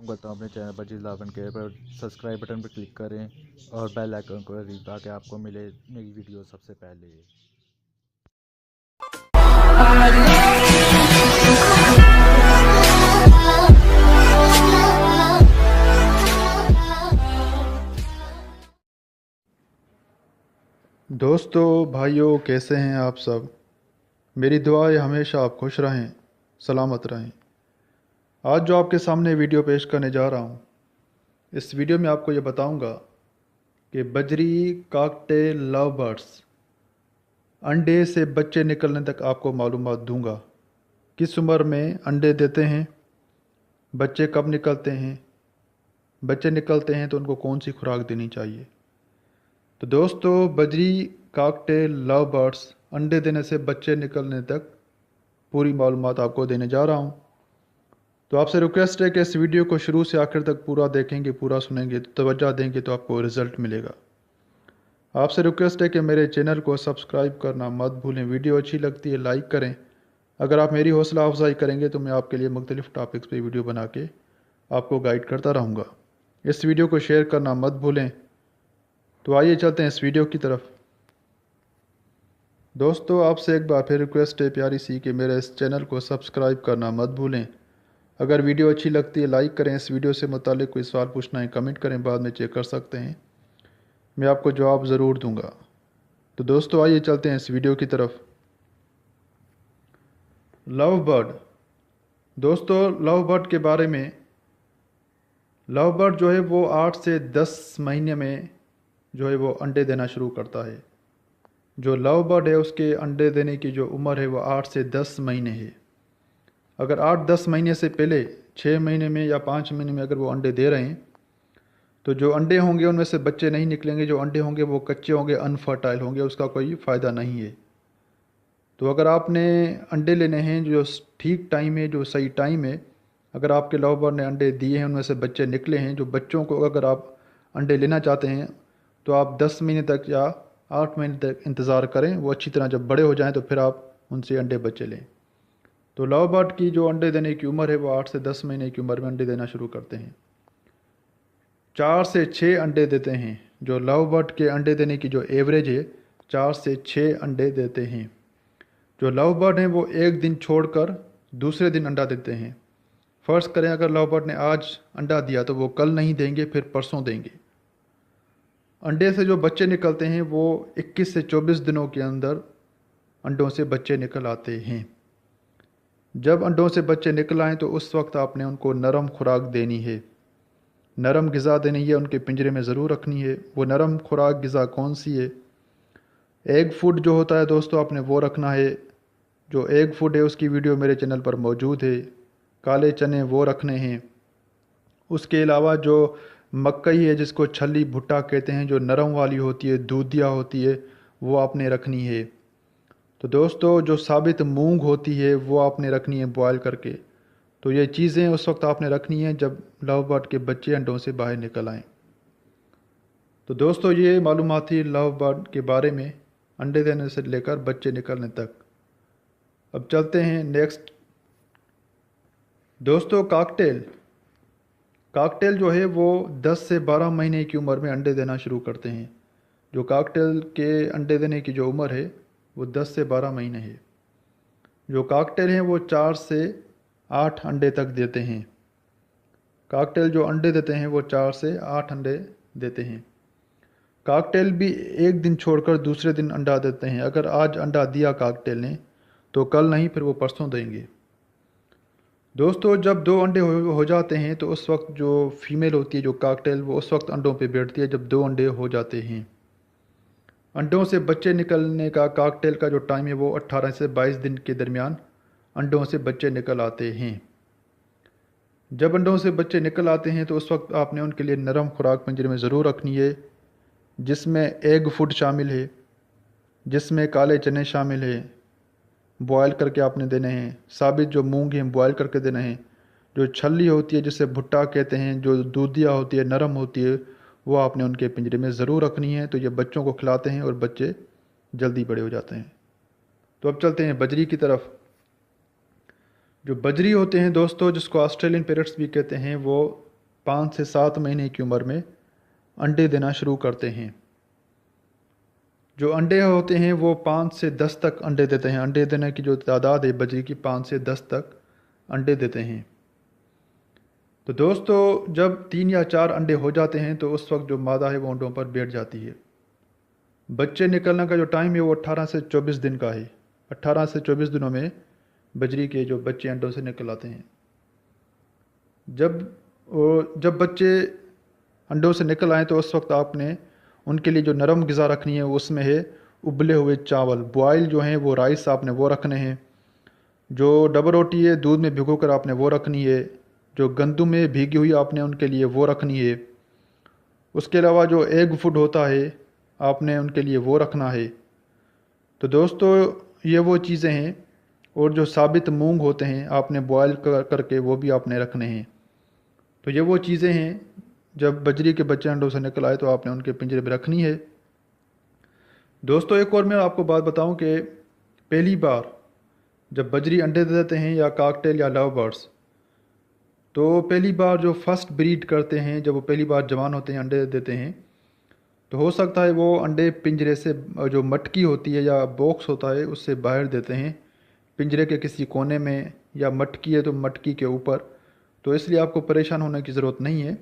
करता हूँ अपने चैनल पर जिलावन के पर सब्सक्राइब बटन पर क्लिक करें और बेल आइकन को ताकि आपको मिले नई वीडियो सबसे पहले। दोस्तों भाइयों, कैसे हैं आप सब। मेरी दुआ है हमेशा आप खुश रहें, सलामत रहें। आज जो आपके सामने वीडियो पेश करने जा रहा हूँ, इस वीडियो में आपको ये बताऊंगा कि बजरी काकटेल लव बर्ड्स अंडे से बच्चे निकलने तक आपको मालूमात दूंगा। किस उम्र में अंडे देते हैं, बच्चे कब निकलते हैं, बच्चे निकलते हैं तो उनको कौन सी खुराक देनी चाहिए। तो दोस्तों, बजरी काकटेल लव बर्ड्स अंडे देने से बच्चे निकलने तक पूरी मालूमात आपको देने जा रहा हूँ। तो आपसे रिक्वेस्ट है कि इस वीडियो को शुरू से आखिर तक पूरा देखेंगे, पूरा सुनेंगे, तो तवज्जो देंगे तो आपको रिज़ल्ट मिलेगा। आपसे रिक्वेस्ट है कि मेरे चैनल को सब्सक्राइब करना मत भूलें। वीडियो अच्छी लगती है लाइक करें। अगर आप मेरी हौसला अफजाई करेंगे तो मैं आपके लिए मुख्तलिफ़ टॉपिक्स पे वीडियो बना के आपको गाइड करता रहूँगा। इस वीडियो को शेयर करना मत भूलें। तो आइए चलते हैं इस वीडियो की तरफ। दोस्तों, आपसे एक बार फिर रिक्वेस्ट है प्यारी सी कि मेरे इस चैनल को सब्सक्राइब करना मत भूलें। अगर वीडियो अच्छी लगती है लाइक करें। इस वीडियो से मुतालिक कोई सवाल पूछना है कमेंट करें, बाद में चेक कर सकते हैं, मैं आपको जवाब ज़रूर दूंगा। तो दोस्तों, आइए चलते हैं इस वीडियो की तरफ। Love bird. दोस्तों, लव बर्ड के बारे में, लव बर्ड जो है वो 8 से 10 महीने में जो है वो अंडे देना शुरू करता है। जो लव बर्ड है उसके अंडे देने की जो उम्र है वो 8 से 10 महीने है। अगर 8-10 महीने से पहले 6 महीने में या 5 महीने में अगर वो अंडे दे रहे हैं तो जो अंडे होंगे उनमें से बच्चे नहीं निकलेंगे। जो अंडे होंगे वो कच्चे होंगे, अनफर्टाइल होंगे, उसका कोई फ़ायदा नहीं है। तो अगर आपने अंडे लेने हैं जो ठीक टाइम है, जो सही टाइम है, अगर आपके लव बर्ड ने अंडे दिए हैं, उनमें से बच्चे निकले हैं, जो बच्चों को अगर आप अंडे लेना चाहते हैं तो आप 10 महीने तक या 8 महीने तक इंतज़ार करें। वो अच्छी तरह जब बड़े हो जाएँ तो फिर आप उनसे अंडे बच्चे लें। तो लव बर्ड की जो अंडे देने की उम्र है वो 8 से 10 महीने की उम्र में अंडे देना शुरू करते हैं। 4 से 6 अंडे देते हैं। जो लव बर्ड के अंडे देने की जो एवरेज है, 4 से 6 अंडे देते हैं। जो लव बर्ड हैं वो एक दिन छोड़कर दूसरे दिन अंडा देते हैं। फ़र्ज़ करें अगर लव बर्ड ने आज अंडा दिया तो वो कल नहीं देंगे, फिर परसों देंगे। अंडे से जो बच्चे निकलते हैं वो 21 से 24 दिनों के अंदर अंडों से बच्चे निकल आते हैं। जब अंडों से बच्चे निकल आएँ तो उस वक्त आपने उनको नरम खुराक देनी है, नरम ग़िज़ा देनी है, उनके पिंजरे में ज़रूर रखनी है। वो नरम खुराक ग़िज़ा कौन सी है? एग फूड जो होता है दोस्तों, आपने वो रखना है। जो एग फूड है उसकी वीडियो मेरे चैनल पर मौजूद है। काले चने वो रखने हैं। उसके अलावा जो मकई है जिसको छली भुट्टा कहते हैं, जो नरम वाली होती है, दूधिया होती है, वो आपने रखनी है। तो दोस्तों, जो साबित मूंग होती है वो आपने रखनी है बॉयल करके। तो ये चीज़ें उस वक्त आपने रखनी है जब लव बर्ड के बच्चे अंडों से बाहर निकल आएँ। तो दोस्तों, ये मालूमात थी लव बर्ड के बारे में, अंडे देने से लेकर बच्चे निकलने तक। अब चलते हैं नेक्स्ट। दोस्तों, काकटेल। काकटेल जो है वो 10 से 12 महीने की उम्र में अंडे देना शुरू करते हैं। जो काकटेल के अंडे देने की जो उम्र है वो 10 से 12 महीने है। जो काकटेल हैं वो 4 से 8 अंडे तक देते हैं। काकटेल जो अंडे देते हैं वो 4 से 8 अंडे देते हैं। काकटेल भी एक दिन छोड़कर दूसरे दिन अंडा देते हैं। अगर आज अंडा दिया काकटेल ने तो कल नहीं, फिर वो परसों देंगे। दोस्तों, जब 2 अंडे हो जाते हैं तो उस वक्त जो फीमेल होती है, जो काकटेल, वो उस वक्त अंडों पे बैठती है जब 2 अंडे हो जाते हैं। अंडों से बच्चे निकलने का काकटेल का जो टाइम है वो 18 से 22 दिन के दरमियान अंडों से बच्चे निकल आते हैं। जब अंडों से बच्चे निकल आते हैं तो उस वक्त आपने उनके लिए नरम खुराक पिंजरे में ज़रूर रखनी है, जिसमें एग फूड शामिल है, जिसमें काले चने शामिल है, बॉयल करके आपने देने हैं। साबित जो मूंग हैं बॉयल करके देने हैं। जो छल्ली होती है जिसे भुट्टा कहते हैं, जो दूधिया होती है, नरम होती है, वो आपने उनके पिंजरे में ज़रूर रखनी है। तो ये बच्चों को खिलाते हैं और बच्चे जल्दी बड़े हो जाते हैं। तो अब चलते हैं बजरी की तरफ। जो बजरी होते हैं दोस्तों, जिसको ऑस्ट्रेलियन पैरट्स भी कहते हैं, वो 5 से 7 महीने की उम्र में अंडे देना शुरू करते हैं। जो अंडे होते हैं वो 5 से 10 तक अंडे देते हैं। अंडे देने की जो तादाद है बजरी की 5 से 10 तक अंडे देते हैं। तो दोस्तों जब 3 या 4 अंडे हो जाते हैं तो उस वक्त जो मादा है वो अंडों पर बैठ जाती है। बच्चे निकलने का जो टाइम है वो 18 से 24 दिन का है। 18 से 24 दिनों में बजरी के जो बच्चे अंडों से निकल आते हैं। जब बच्चे अंडों से निकल आए तो उस वक्त आपने उनके लिए जो नरम ग़िज़ा रखनी है उसमें है उबले हुए चावल, बॉयल जो हैं वो राइस आपने वो रखने हैं। जो डबल रोटी है दूध में भिगो कर आपने वो रखनी है। जो गंदम में भीगी हुई आपने उनके लिए वो रखनी है। उसके अलावा जो एग फूड होता है आपने उनके लिए वो रखना है। तो दोस्तों ये वो चीज़ें हैं। और जो साबित मूंग होते हैं आपने बॉयल करके वो भी आपने रखने हैं। तो ये वो चीज़ें हैं जब बजरी के बच्चे अंडों से निकल आए तो आपने उनके पिंजरे में रखनी है। दोस्तों एक और मैं आपको बात बताऊं कि पहली बार जब बजरी अंडे दे देते हैं या काकटेल या लव बर्ड्स, तो पहली बार जो फर्स्ट ब्रीड करते हैं, जब वो पहली बार जवान होते हैं अंडे देते हैं, तो हो सकता है वो अंडे पिंजरे से जो मटकी होती है या बॉक्स होता है उससे बाहर देते हैं, पिंजरे के किसी कोने में, या मटकी है तो मटकी के ऊपर। तो इसलिए आपको परेशान होने की ज़रूरत नहीं है।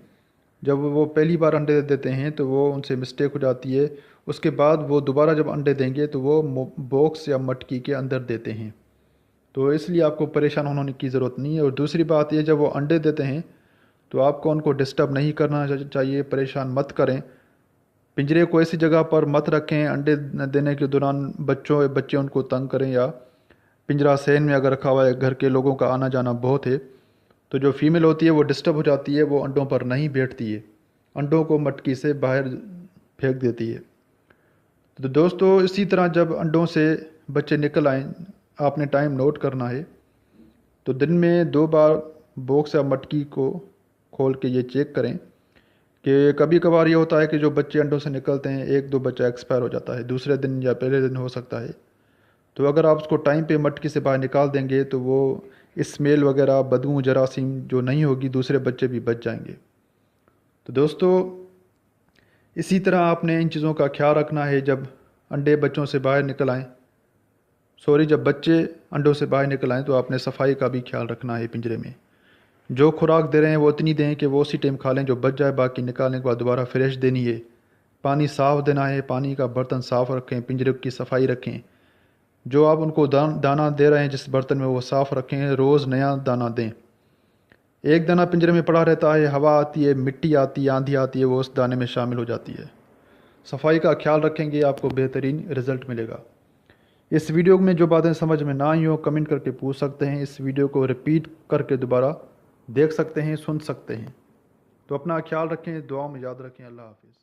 जब वो पहली बार अंडे देते हैं तो वो उनसे मिस्टेक हो जाती है। उसके बाद वो दोबारा जब अंडे देंगे तो वो बॉक्स या मटकी के अंदर देते हैं। तो इसलिए आपको परेशान होने की ज़रूरत नहीं है। और दूसरी बात ये, जब वो अंडे देते हैं तो आपको उनको डिस्टर्ब नहीं करना चाहिए, परेशान मत करें। पिंजरे को ऐसी जगह पर मत रखें अंडे देने के दौरान बच्चे उनको तंग करें, या पिंजरा सहन में अगर रखा हुआ है, घर के लोगों का आना जाना बहुत है, तो जो फीमेल होती है वो डिस्टर्ब हो जाती है, वो अंडों पर नहीं बैठती है, अंडों को मटकी से बाहर फेंक देती है। तो दोस्तों इसी तरह जब अंडों से बच्चे निकल आए आपने टाइम नोट करना है। तो दिन में 2 बार बॉक्स या मटकी को खोल के ये चेक करें कि कभी कभार ये होता है कि जो बच्चे अंडों से निकलते हैं 1-2 बच्चा एक्सपायर हो जाता है, दूसरे दिन या पहले दिन हो सकता है। तो अगर आप उसको टाइम पे मटकी से बाहर निकाल देंगे तो वो स्मेल वगैरह, बदबू, जरासीम जो नहीं होगी, दूसरे बच्चे भी बच जाएंगे। तो दोस्तों इसी तरह आपने इन चीज़ों का ख्याल रखना है जब अंडे बच्चों से बाहर निकल आएँ, जब बच्चे अंडों से बाहर निकल आएँ तो आपने सफाई का भी ख्याल रखना है। पिंजरे में जो खुराक दे रहे हैं वो इतनी दें कि वो उसी टाइम खा लें, जो बच जाए बाकी निकालने के बाद दोबारा फ्रेश देनी है। पानी साफ़ देना है, पानी का बर्तन साफ़ रखें, पिंजरे की सफाई रखें। जो आप उनको दाना दे रहे हैं जिस बर्तन में वो साफ़ रखें, रोज़ नया दाना दें। एक दाना पिंजरे में पड़ा रहता है, हवा आती है, मिट्टी आती है, आंधी आती है, वो उस दाने में शामिल हो जाती है। सफाई का ख्याल रखेंगे आपको बेहतरीन रिज़ल्ट मिलेगा। इस वीडियो में जो बातें समझ में ना आई हो कमेंट करके पूछ सकते हैं। इस वीडियो को रिपीट करके दोबारा देख सकते हैं, सुन सकते हैं। तो अपना ख्याल रखें, दुआ में याद रखें। अल्लाह हाफिज़।